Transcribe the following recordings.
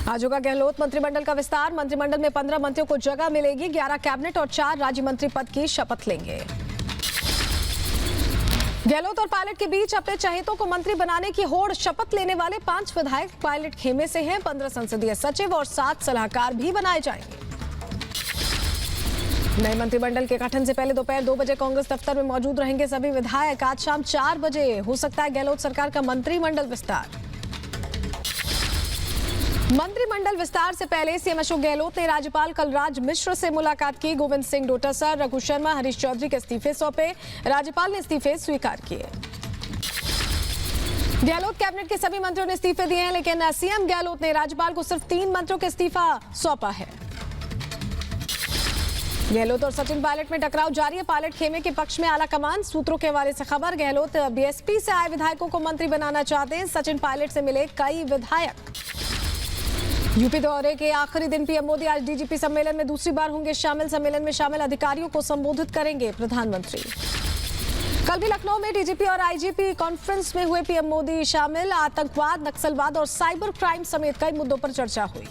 आज होगा गहलोत मंत्रिमंडल का विस्तार। मंत्रिमंडल में 15 मंत्रियों को जगह मिलेगी। 11 कैबिनेट और 4 राज्य मंत्री पद की शपथ लेंगे। गहलोत और पायलट के बीच अपने चहेतों को मंत्री बनाने की होड़। शपथ लेने वाले 5 विधायक पायलट खेमे से हैं। 15 संसदीय सचिव और 7 सलाहकार भी बनाए जाएंगे। नए मंत्रिमंडल के गठन से पहले दोपहर 2 बजे कांग्रेस दफ्तर में मौजूद रहेंगे सभी विधायक। आज शाम 4 बजे हो सकता है गहलोत सरकार का मंत्रिमंडल विस्तार। मंत्रिमंडल विस्तार से पहले सीएम अशोक गहलोत ने राज्यपाल कलराज मिश्र से मुलाकात की। गोविंद सिंह डोटासरा, रघु शर्मा, हरीश चौधरी के इस्तीफे सौंपे। राज्यपाल ने इस्तीफे स्वीकार किए। गहलोत कैबिनेट के सभी मंत्रियों ने इस्तीफे दिए हैं, लेकिन सीएम गहलोत ने राज्यपाल को सिर्फ 3 मंत्रियों के इस्तीफा सौंपा है। गहलोत और सचिन पायलट में टकराव जारी है। पायलट खेमे के पक्ष में आला कमान। सूत्रों के हवाले से खबर, गहलोत बीएसपी से आए विधायकों को मंत्री बनाना चाहते हैं। सचिन पायलट से मिले कई विधायक। यूपी दौरे के आखिरी दिन पीएम मोदी आज डीजीपी सम्मेलन में दूसरी बार होंगे शामिल। सम्मेलन में शामिल अधिकारियों को संबोधित करेंगे प्रधानमंत्री। कल भी लखनऊ में डीजीपी और आईजीपी कॉन्फ्रेंस में हुए पीएम मोदी शामिल। आतंकवाद, नक्सलवाद और साइबर क्राइम समेत कई मुद्दों पर चर्चा हुई।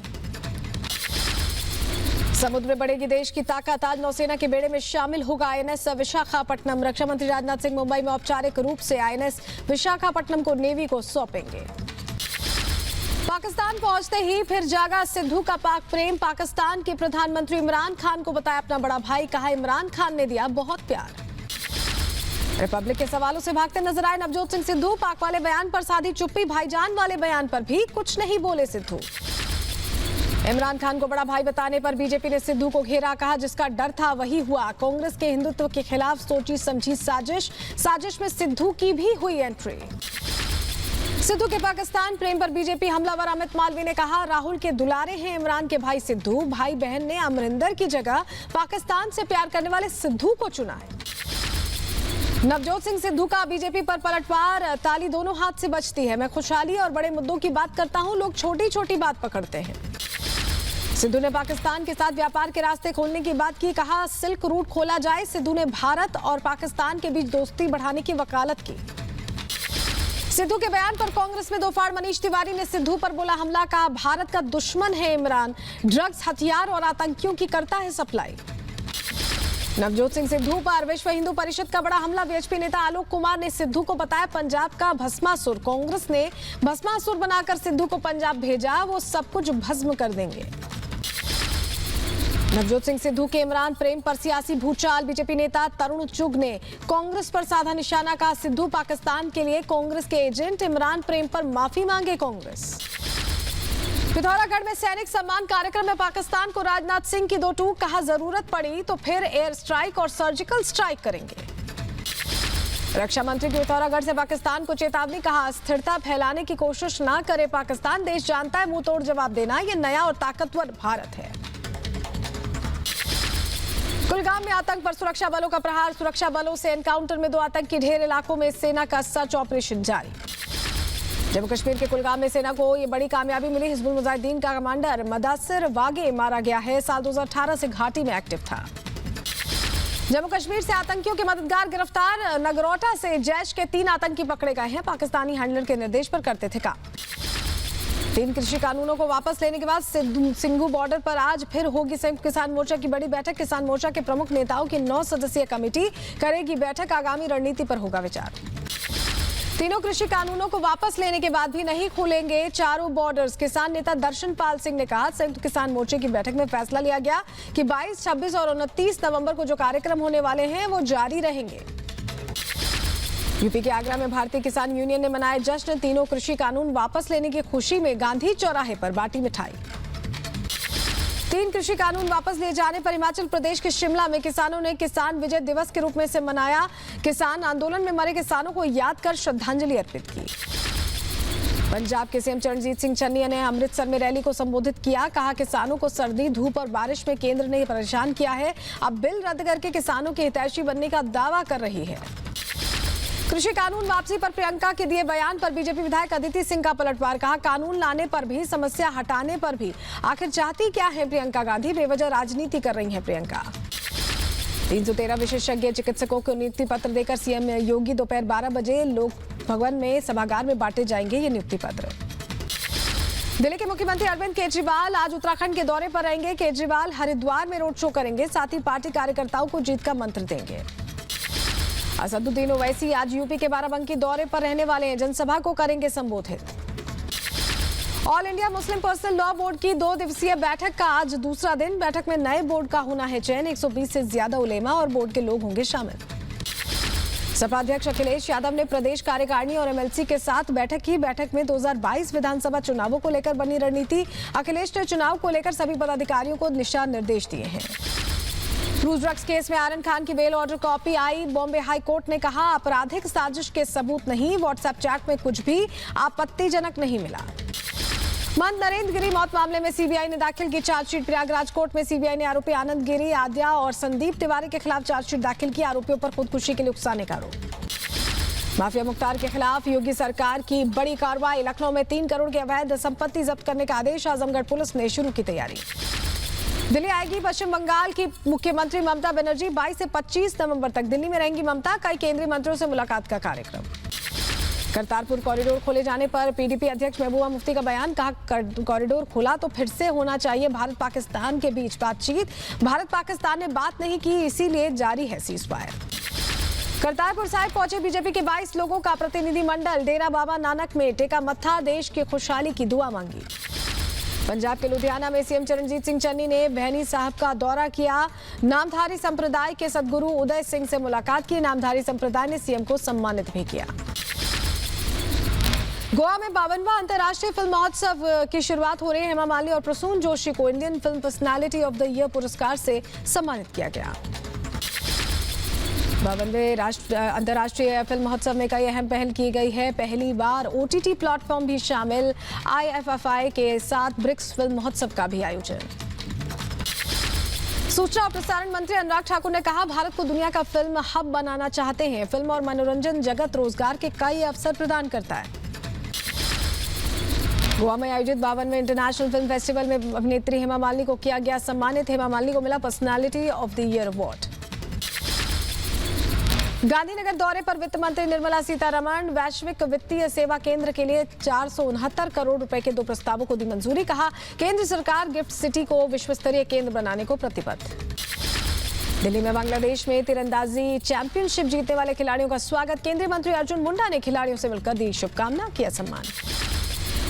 समुद्र में बढ़ेगी देश की ताकत। आज नौसेना के बेड़े में शामिल होगा आईएनएस विशाखापट्टनम। रक्षा मंत्री राजनाथ सिंह मुंबई में औपचारिक रूप से आईएनएस विशाखापट्टनम को नेवी को सौंपेंगे। पाकिस्तान पहुंचते ही फिर जागा सिद्धू का पाक प्रेम। पाकिस्तान के प्रधानमंत्री इमरान खान को बताया अपना बड़ा भाई। कहा इमरान खान ने दिया बहुत प्यार। रिपब्लिक के सवालों से भागते नजर आए नवजोत सिंह सिद्धू। पाक वाले बयान पर साधी चुप्पी। भाईजान वाले बयान पर भी कुछ नहीं बोले सिद्धू। इमरान खान को बड़ा भाई बताने पर बीजेपी ने सिद्धू को घेरा। कहा जिसका डर था वही हुआ। कांग्रेस के हिंदुत्व के खिलाफ सोची समझी साजिश में सिद्धू की भी हुई एंट्री। सिद्धू के पाकिस्तान प्रेम पर बीजेपी हमलावर अमित मालवीय ने कहा राहुल के दुलारे हैं इमरान के भाई सिद्धू। भाई बहन ने अमरिंदर की जगह पाकिस्तान से प्यार करने वाले सिद्धू को चुना है। नवजोत सिंह सिद्धू का बीजेपी पर पलटवार। ताली दोनों हाथ से बजती है। मैं खुशहाली और बड़े मुद्दों की बात करता हूं, लोग छोटी छोटी बात पकड़ते हैं। सिद्धू ने पाकिस्तान के साथ व्यापार के रास्ते खोलने की बात की। कहा सिल्क रूट खोला जाए। सिद्धू ने भारत और पाकिस्तान के बीच दोस्ती बढ़ाने की वकालत की। सिद्धू के बयान पर कांग्रेस में दो फाड़। मनीष तिवारी ने सिद्धू पर बोला हमला। कहा भारत का दुश्मन है इमरान। ड्रग्स, हथियार और आतंकियों की करता है सप्लाई। नवजोत सिंह सिद्धू पर विश्व हिंदू परिषद का बड़ा हमला। बीएचपी नेता आलोक कुमार ने सिद्धू को बताया पंजाब का भस्मासुर। कांग्रेस ने भस्मासुर बनाकर सिद्धू को पंजाब भेजा। वो सब कुछ भस्म कर देंगे। नवजोत सिंह सिद्धू के इमरान प्रेम पर सियासी भूचाल। बीजेपी नेता तरुण चुग ने कांग्रेस पर साधा निशाना। कहा सिद्धू पाकिस्तान के लिए कांग्रेस के एजेंट। इमरान प्रेम पर माफी मांगे कांग्रेस। पिथौरागढ़ में सैनिक सम्मान कार्यक्रम में पाकिस्तान को राजनाथ सिंह की 2 टूक। कहा जरूरत पड़ी तो फिर एयर स्ट्राइक और सर्जिकल स्ट्राइक करेंगे। रक्षा मंत्री की पिथौरागढ़ से पाकिस्तान को चेतावनी। कहा अस्थिरता फैलाने की कोशिश ना करे पाकिस्तान। देश जानता है मुंह तोड़ जवाब देना। ये नया और ताकतवर भारत है। कुलगाम में आतंक पर सुरक्षा बलों का प्रहार। सुरक्षा बलों से एनकाउंटर में 2 आतंकी। ढेर इलाकों में सेना का सर्च ऑपरेशन जारी। जम्मू कश्मीर के कुलगाम में सेना को ये बड़ी कामयाबी मिली। हिजबुल मुजाहिदीन का कमांडर मदासिर वागे मारा गया है। साल 2018 से घाटी में एक्टिव था। जम्मू कश्मीर से आतंकियों के मददगार गिरफ्तार। नगरोटा से जैश के 3 आतंकी पकड़े गए हैं। पाकिस्तानी हैंडलर के निर्देश पर करते थे काम। 3 कृषि कानूनों को वापस लेने के बाद सिंघू बॉर्डर पर आज फिर होगी संयुक्त किसान मोर्चा की बड़ी बैठक। किसान मोर्चा के प्रमुख नेताओं की 9 सदस्यीय कमेटी करेगी बैठक। आगामी रणनीति पर होगा विचार। तीनों कृषि कानूनों को वापस लेने के बाद भी नहीं खुलेंगे चारों बॉर्डर्स। किसान नेता दर्शन पाल सिंह ने कहा संयुक्त किसान मोर्चे की बैठक में फैसला लिया गया कि 22, 26 और 29 नवंबर को जो कार्यक्रम होने वाले हैं वो जारी रहेंगे। यूपी के आगरा में भारतीय किसान यूनियन ने मनाया जश्न। तीनों कृषि कानून वापस लेने की खुशी में गांधी चौराहे पर बांटी मिठाई। 3 कृषि कानून वापस लिए जाने पर हिमाचल प्रदेश के शिमला में किसानों ने किसान विजय दिवस के रूप में इसे मनाया। किसान आंदोलन में मरे किसानों को याद कर श्रद्धांजलि अर्पित की। पंजाब के सीएम चरणजीत सिंह चन्नी ने अमृतसर में रैली को संबोधित किया। कहा किसानों को सर्दी, धूप और बारिश में केंद्र ने परेशान किया है। अब बिल रद्द करके किसानों के हितैषी बनने का दावा कर रही है। कृषि कानून वापसी पर प्रियंका के दिए बयान पर बीजेपी विधायक अदिति सिंह का पलटवार। कहा कानून लाने पर भी, समस्या हटाने पर भी आखिर चाहती क्या है प्रियंका गांधी। बेवजह राजनीति कर रही हैं प्रियंका। 313 विशेषज्ञ चिकित्सकों को नियुक्ति पत्र देकर सीएम योगी दोपहर 12 बजे लोक भवन में सभागार में बांटे जाएंगे ये नियुक्ति पत्र। दिल्ली के मुख्यमंत्री अरविंद केजरीवाल आज उत्तराखंड के दौरे पर रहेंगे। केजरीवाल हरिद्वार में रोड शो करेंगे, साथ ही पार्टी कार्यकर्ताओं को जीत का मंत्र देंगे। असदुद्दीन ओवैसी आज यूपी के बाराबंकी दौरे पर रहने वाले हैं, जनसभा को करेंगे संबोधित। All India Muslim personal law board की 2 दिवसीय बैठक का आज दूसरा दिन। बैठक में नए बोर्ड का होना है चयन। 120 से ज्यादा उलेमा और बोर्ड के लोग होंगे शामिल। सपा अध्यक्ष अखिलेश यादव ने प्रदेश कार्यकारिणी और एमएलसी के साथ बैठक की। बैठक में 2022 विधानसभा चुनावों को लेकर बनी रणनीति। अखिलेश ने चुनाव को लेकर सभी पदाधिकारियों को दिशा निर्देश दिए हैं। क्रूज ड्रग्स केस में आर्यन खान की बेल ऑर्डर कॉपी आई। बॉम्बे हाई कोर्ट ने कहा आपराधिक साजिश के सबूत नहीं, व्हाट्सएप चैट में कुछ भी आपत्तिजनक नहीं मिला। महंत नरेंद्र गिरी मौत मामले में सीबीआई ने दाखिल की चार्जशीट। प्रयागराज कोर्ट में सीबीआई ने आरोपी आनंद गिरी, आद्या और संदीप तिवारी के खिलाफ चार्जशीट दाखिल की। आरोपियों पर खुदकुशी के लिए उकसाने का आरोप। माफिया मुख्तार के खिलाफ योगी सरकार की बड़ी कार्रवाई। लखनऊ में 3 करोड़ की अवैध संपत्ति जब्त करने का आदेश। आजमगढ़ पुलिस ने शुरू की तैयारी। दिल्ली आएगी पश्चिम बंगाल की मुख्यमंत्री ममता बनर्जी। 22 से 25 नवंबर तक दिल्ली में रहेंगी ममता। कई केंद्रीय मंत्रियों से मुलाकात का कार्यक्रम। करतारपुर कॉरिडोर खोले जाने पर पीडीपी अध्यक्ष महबूबा मुफ्ती का बयान। कहा कॉरिडोर खुला तो फिर से होना चाहिए भारत पाकिस्तान के बीच बातचीत। भारत पाकिस्तान ने बात नहीं की, इसीलिए जारी है सीजफायर। करतारपुर साहिब पहुंचे बीजेपी के 22 लोगों का प्रतिनिधिमंडल। डेरा बाबा नानक में टेका मत्था, देश की खुशहाली की दुआ मांगी। पंजाब के लुधियाना में सीएम चरणजीत सिंह चन्नी ने भैनी साहब का दौरा किया। नामधारी संप्रदाय के सदगुरु उदय सिंह से मुलाकात की। नामधारी संप्रदाय ने सीएम को सम्मानित भी किया। गोवा में 52वां अंतर्राष्ट्रीय फिल्म महोत्सव की शुरुआत हो रही है। हेमा मालिनी और प्रसून जोशी को Indian film personality of the year पुरस्कार से सम्मानित किया गया। 52वें अंतर्राष्ट्रीय फिल्म महोत्सव में कई अहम पहल की गई है। पहली बार ओटीटी प्लेटफॉर्म भी शामिल। IFFI के साथ ब्रिक्स फिल्म महोत्सव का भी आयोजन। सूचना और प्रसारण मंत्री अनुराग ठाकुर ने कहा भारत को दुनिया का फिल्म हब बनाना चाहते हैं। फिल्म और मनोरंजन जगत रोजगार के कई अवसर प्रदान करता है। गोवा में आयोजित 52वें इंटरनेशनल फिल्म फेस्टिवल में अभिनेत्री हेमा मालिनी को किया गया सम्मानित। हेमा मालिनी को मिला personality of the year award. Gandhinagar दौरे पर वित्त मंत्री निर्मला सीतारमण। वैश्विक वित्तीय सेवा केंद्र के लिए 469 करोड़ रुपए के 2 प्रस्तावों को दी मंजूरी। कहा केंद्र सरकार गिफ्ट सिटी को विश्व स्तरीय केंद्र बनाने को प्रतिबद्ध। दिल्ली में बांग्लादेश में तीरंदाजी चैंपियनशिप जीतने वाले खिलाड़ियों का स्वागत। केंद्रीय मंत्री अर्जुन मुंडा ने खिलाड़ियों से मिलकर दी शुभकामना, किया सम्मान।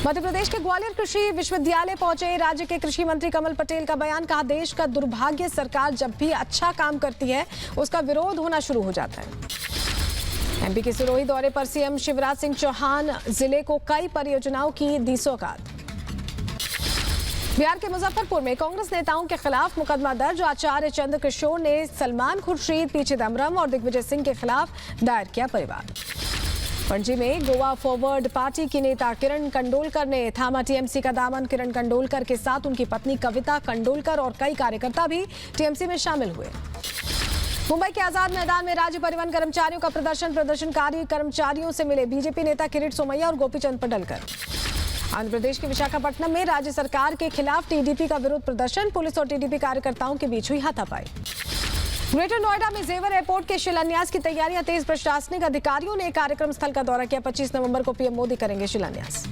मध्य प्रदेश के ग्वालियर कृषि विश्वविद्यालय पहुंचे राज्य के कृषि मंत्री कमल पटेल का बयान। कहा देश का दुर्भाग्य सरकार जब भी अच्छा काम करती है उसका विरोध होना शुरू हो जाता है। एमपी के सिरोही दौरे पर सीएम शिवराज सिंह चौहान। जिले को कई परियोजनाओं की दी सौगात। बिहार के मुजफ्फरपुर में कांग्रेस नेताओं के खिलाफ मुकदमा दर्ज। आचार्य चंद्र किशोर ने सलमान खुर्शीद, पी चिदम्बरम और दिग्विजय सिंह के खिलाफ दायर किया परिवार। पणजी में गोवा फॉरवर्ड पार्टी की नेता किरण कंडोलकर ने थामा टीएमसी का दामन। किरण कंडोलकर के साथ उनकी पत्नी कविता कंडोलकर और कई कार्यकर्ता भी टीएमसी में शामिल हुए। मुंबई के आजाद मैदान में राज्य परिवहन कर्मचारियों का प्रदर्शन। प्रदर्शनकारी कर्मचारियों से मिले बीजेपी नेता किरीट सोमैया और गोपीचंद पडलकर। आंध्र प्रदेश के विशाखापट्टनम में राज्य सरकार के खिलाफ टीडीपी का विरोध प्रदर्शन। पुलिस और टीडीपी कार्यकर्ताओं के बीच हुई हाथापाई। ग्रेटर नोएडा में जेवर एयरपोर्ट के शिलान्यास की तैयारियां तेज। प्रशासनिक अधिकारियों ने कार्यक्रम स्थल का दौरा किया। 25 नवंबर को पीएम मोदी करेंगे शिलान्यास।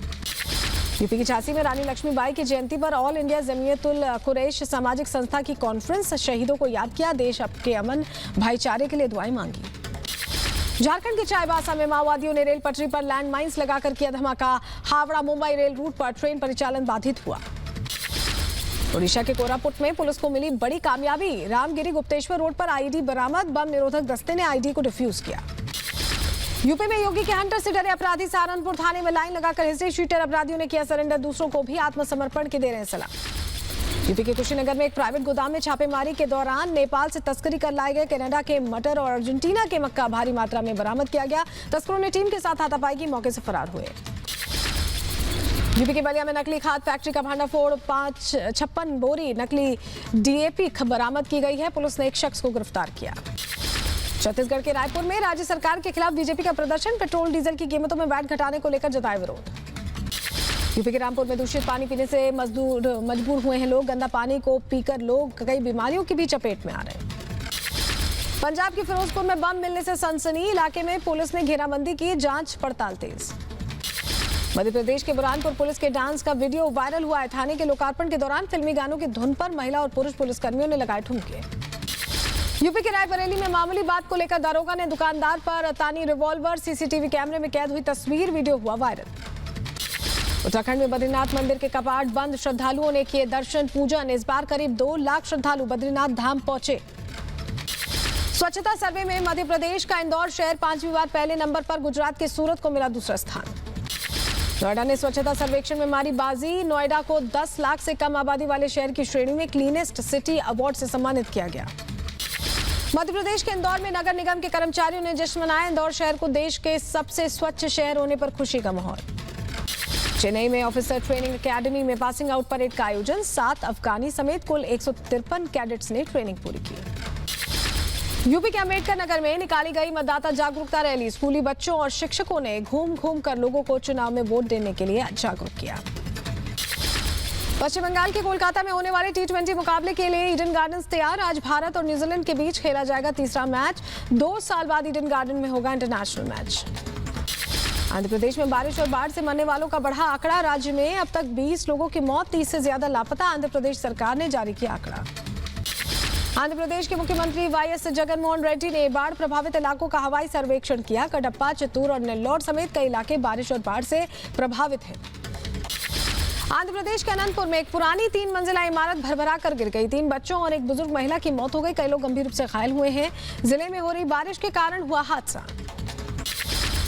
यूपी की झांसी में रानी लक्ष्मीबाई की जयंती पर ऑल इंडिया जमीयतुल कुरैश सामाजिक संस्था की कॉन्फ्रेंस। शहीदों को याद किया, देश के अमन भाईचारे के लिए दुआएं मांगी। झारखंड के चाईबासा में माओवादियों ने रेल पटरी पर लैंड माइंस लगाकर किया धमाका। हावड़ा मुंबई रेल रूट पर ट्रेन परिचालन बाधित हुआ। ओडिशा के कोरापुट में पुलिस को मिली बड़ी कामयाबी। रामगिरी गुप्तेश्वर रोड पर आईडी बरामद। बम निरोधक दस्ते ने आईडी को डिफ्यूज किया। यूपी में योगी के हंटर से डरे अपराधी सहारनपुर थाने में लाइन लगाकर हिस्ट्री शीटर। अपराधियों ने किया सरेंडर, दूसरों को भी आत्मसमर्पण की दे रहे हैं सलाह। यूपी के कुशीनगर में एक प्राइवेट गोदाम में छापेमारी के दौरान नेपाल से तस्करी कर लाए गए कनाडा के मटर और अर्जेंटीना के मक्का भारी मात्रा में बरामद किया गया। तस्करों ने टीम के साथ हाथापाई की, मौके से फरार हुए। यूपी के बलिया में नकली खाद फैक्ट्री का भांडाफोड़। 56 बोरी नकली डीएपी बरामद की गई है। पुलिस ने एक शख्स को गिरफ्तार किया। छत्तीसगढ़ के रायपुर में राज्य सरकार के खिलाफ बीजेपी का प्रदर्शन। पेट्रोल डीजल की कीमतों में वैट घटाने को लेकर जताया विरोध। यूपी के रामपुर में दूषित पानी पीने से मजबूर हुए हैं लोग। गंदा पानी को पीकर लोग कई बीमारियों की भी चपेट में आ रहे हैं। पंजाब के फिरोजपुर में बम मिलने से सनसनी। इलाके में पुलिस ने घेराबंदी की, जांच पड़ताल तेज। मध्य प्रदेश के बुरहानपुर पुलिस के डांस का वीडियो वायरल हुआ है। थाने के लोकार्पण के दौरान फिल्मी गानों की धुन पर महिला और पुरुष पुलिसकर्मियों ने लगाए ठुमके। यूपी के रायबरेली में मामूली बात को लेकर दारोगा ने दुकानदार पर तानी रिवॉल्वर। सीसीटीवी कैमरे में कैद हुई तस्वीर वीडियो हुआ वायरल। उत्तराखंड में बद्रीनाथ मंदिर के कपाट बंद, श्रद्धालुओं ने किए दर्शन पूजन। इस बार करीब 2 लाख श्रद्धालु बद्रीनाथ धाम पहुंचे। स्वच्छता सर्वे में मध्य प्रदेश का इंदौर शहर 5वीं बार पहले नंबर पर, गुजरात के सूरत को मिला दूसरा स्थान। नोएडा ने स्वच्छता सर्वेक्षण में मारी बाजी। नोएडा को 10 लाख से कम आबादी वाले शहर की श्रेणी में क्लीनेस्ट सिटी अवार्ड से सम्मानित किया गया। मध्य प्रदेश के इंदौर में नगर निगम के कर्मचारियों ने जश्न मनाया। इंदौर शहर को देश के सबसे स्वच्छ शहर होने पर खुशी का माहौल। चेन्नई में ऑफिसर ट्रेनिंग एकेडमी में पासिंग आउट परेड का आयोजन। 7 अफगानी समेत कुल 153 कैडेट्स ने ट्रेनिंग पूरी की। यूपी के अम्बेडकर नगर में निकाली गई मतदाता जागरूकता रैली। स्कूली बच्चों और शिक्षकों ने घूम घूम कर लोगों को चुनाव में वोट देने के लिए जागरूक किया। पश्चिम बंगाल के कोलकाता में होने वाले T20 मुकाबले के लिए ईडन गार्डन्स तैयार। आज भारत और न्यूजीलैंड के बीच खेला जाएगा तीसरा मैच। 2 साल बाद ईडन गार्डन में होगा इंटरनेशनल मैच। आंध्र प्रदेश में बारिश और बाढ़ से मरने वालों का बढ़ा आंकड़ा। राज्य में अब तक 20 लोगों की मौत, 30 से ज्यादा लापता। आंध्र प्रदेश सरकार ने जारी किया आंकड़ा। आंध्र प्रदेश के मुख्यमंत्री वाईएस जगनमोहन रेड्डी ने बाढ़ प्रभावित इलाकों का हवाई सर्वेक्षण किया। कडप्पा, चित्तूर और नेल्लौर समेत कई इलाके बारिश और बाढ़ से प्रभावित हैं। आंध्र प्रदेश के अनंतपुर में एक पुरानी 3 मंजिला इमारत भरभरा कर गिर गई। 3 बच्चों और एक बुजुर्ग महिला की मौत हो गई। कई लोग गंभीर रूप से घायल हुए हैं। जिले में हो रही बारिश के कारण हुआ हादसा।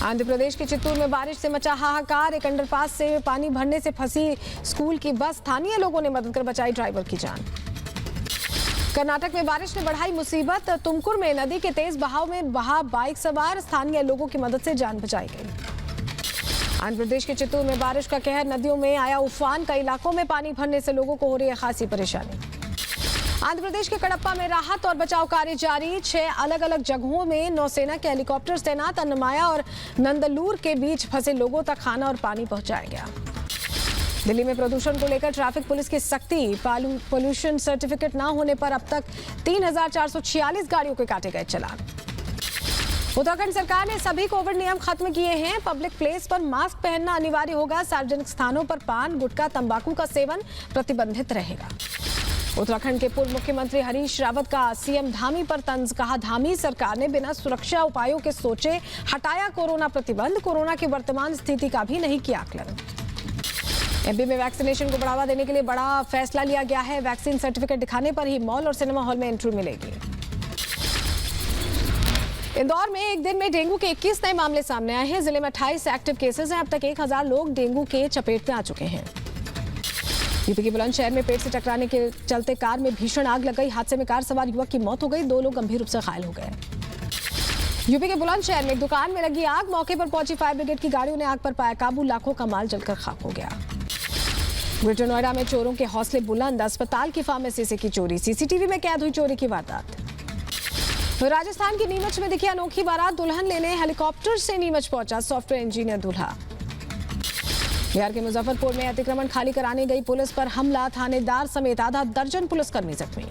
आंध्र प्रदेश के चित्तूर में बारिश से मचा हाहाकार। एक अंडरपास से पानी भरने से फंसी स्कूल की बस। स्थानीय लोगों ने मदद कर बचाई ड्राइवर की जान। कर्नाटक में बारिश ने बढ़ाई मुसीबत। तुमकुर में नदी के तेज बहाव में बहा बाइक सवार। स्थानीय लोगों की मदद से जान बचाई गई। आंध्र प्रदेश के चित्तूर में बारिश का कहर, नदियों में आया उफान। कई इलाकों में पानी भरने से लोगों को हो रही है खासी परेशानी। आंध्र प्रदेश के कडप्पा में राहत और बचाव कार्य जारी। 6 अलग अलग जगहों में नौसेना के हेलीकॉप्टर तैनात। अन्नमाया और नंदलूर के बीच फंसे लोगों तक खाना और पानी पहुंचाया गया। दिल्ली में प्रदूषण को लेकर ट्रैफिक पुलिस की सख्ती। पोल्यूशन सर्टिफिकेट न होने पर अब तक 3,446 गाड़ियों के काटे गए चालान। उत्तराखंड सरकार ने सभी कोविड नियम खत्म किए हैं। पब्लिक प्लेस पर मास्क पहनना अनिवार्य होगा। सार्वजनिक स्थानों पर पान, गुटखा, तंबाकू का सेवन प्रतिबंधित रहेगा। उत्तराखंड के पूर्व मुख्यमंत्री हरीश रावत का सीएम धामी पर तंज। कहा, धामी सरकार ने बिना सुरक्षा उपायों के सोचे हटाया कोरोना प्रतिबंध। कोरोना की वर्तमान स्थिति का भी नहीं किया आकलन। एमपी में वैक्सीनेशन को बढ़ावा देने के लिए बड़ा फैसला लिया गया है। वैक्सीन सर्टिफिकेट दिखाने पर ही मॉल और सिनेमा हॉल में एंट्री मिलेगी। इंदौर में एक दिन में डेंगू के 21 नए मामले सामने आए हैं। जिले में 28 एक्टिव केसेस हैं। अब तक 1000 लोग डेंगू के चपेट में आ चुके हैं। यूपी के बुलंदशहर में पेड़ से टकराने के चलते कार में भीषण आग लग गई। हादसे में कार सवार युवक की मौत हो गई। 2 लोग गंभीर रूप से घायल हो गए। यूपी के बुलंदशहर में एक दुकान में लगी आग। मौके पर पहुंची फायर ब्रिगेड की गाड़ियों ने आग पर पाया काबू। लाखों का माल जलकर खाक हो गया। ग्रेटर नोएडा में चोरों के हौसले बुलंद। अस्पताल की फार्मेसी से की चोरी। सीसीटीवी में कैद हुई चोरी की वारदात। राजस्थान की नीमच में दिखी अनोखी बारात। दुल्हन लेने हेलीकॉप्टर से नीमच पहुंचा सॉफ्टवेयर इंजीनियर दूल्हा। बिहार के मुजफ्फरपुर में अतिक्रमण खाली कराने गई पुलिस पर हमला। थानेदार समेत आधा दर्जन पुलिसकर्मी जख्मी।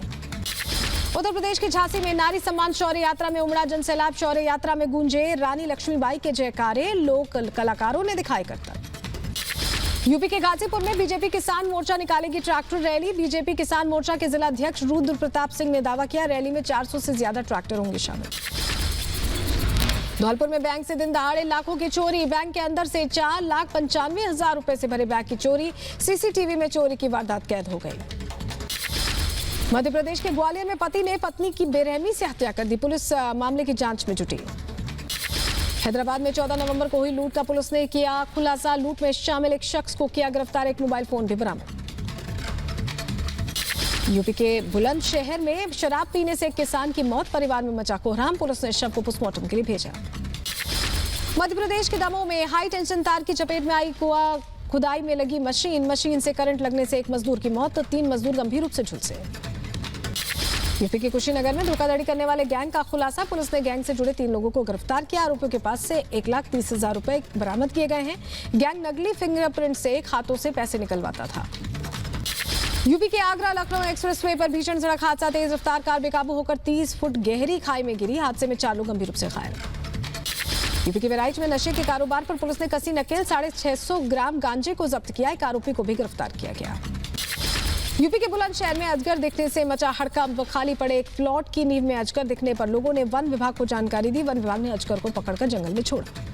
उत्तर प्रदेश के झांसी में नारी सम्मान शौर्य यात्रा में उमड़ा जनसैलाब। शौर्य यात्रा में गूंजे रानी लक्ष्मीबाई के जयकारे। लोक कलाकारों ने दिखाई करतब। यूपी के गाजीपुर में बीजेपी किसान मोर्चा निकालेगी ट्रैक्टर रैली। बीजेपी किसान मोर्चा के जिला अध्यक्ष रुद्र प्रताप सिंह ने दावा किया, रैली में 400 से ज्यादा ट्रैक्टर होंगे शामिल। धौलपुर में बैंक से दिन दहाड़े लाखों की चोरी। बैंक के अंदर से 4,95,000 रुपए से भरे बैग की चोरी। सीसीटीवी में चोरी की वारदात कैद हो गई। मध्य प्रदेश के ग्वालियर में पति ने पत्नी की बेरहमी से हत्या कर दी। पुलिस मामले की जांच में जुटी। हैदराबाद में 14 नवंबर को हुई लूट का पुलिस ने किया खुलासा। लूट में शामिल एक शख्स को किया गिरफ्तार। एक मोबाइल फोन भी बरामद। यूपी के बुलंदशहर में शराब पीने से एक किसान की मौत। परिवार में मचा कोहराम। पुलिस ने शव को पोस्टमार्टम के लिए भेजा। मध्य प्रदेश के दमोह में हाई टेंशन तार की चपेट में आई कुआ खुदाई में लगी मशीन से करंट लगने से एक मजदूर की मौत। 3 मजदूर गंभीर रूप से झुलसे। यूपी के कुशीनगर में धोखाधड़ी करने वाले गैंग का खुलासा। पुलिस ने गैंग से जुड़े 3 लोगों को गिरफ्तार किया। आरोपियों के पास से 1,30,000 रुपए बरामद किए गए हैं। गैंग नकली फिंगरप्रिंट से खातों से पैसे निकलवाता था। यूपी के आगरा लखनऊ एक्सप्रेसवे पर भीषण सड़क हादसा। तेज रफ्तार कार बेकाबू होकर 30 फुट गहरी खाई में गिरी। हादसे में 4 लोग गंभीर रूप से घायल। यूपी के बहराइच में नशे के कारोबार पर पुलिस ने कसी नकेल, 650 ग्राम गांजे को जब्त किया। एक आरोपी को भी गिरफ्तार किया गया। यूपी के बुलंदशहर में अजगर दिखने से मचा हड़कंप। खाली पड़े एक प्लॉट की नींव में अजगर दिखने पर लोगों ने वन विभाग को जानकारी दी। वन विभाग ने अजगर को पकड़कर जंगल में छोड़ा।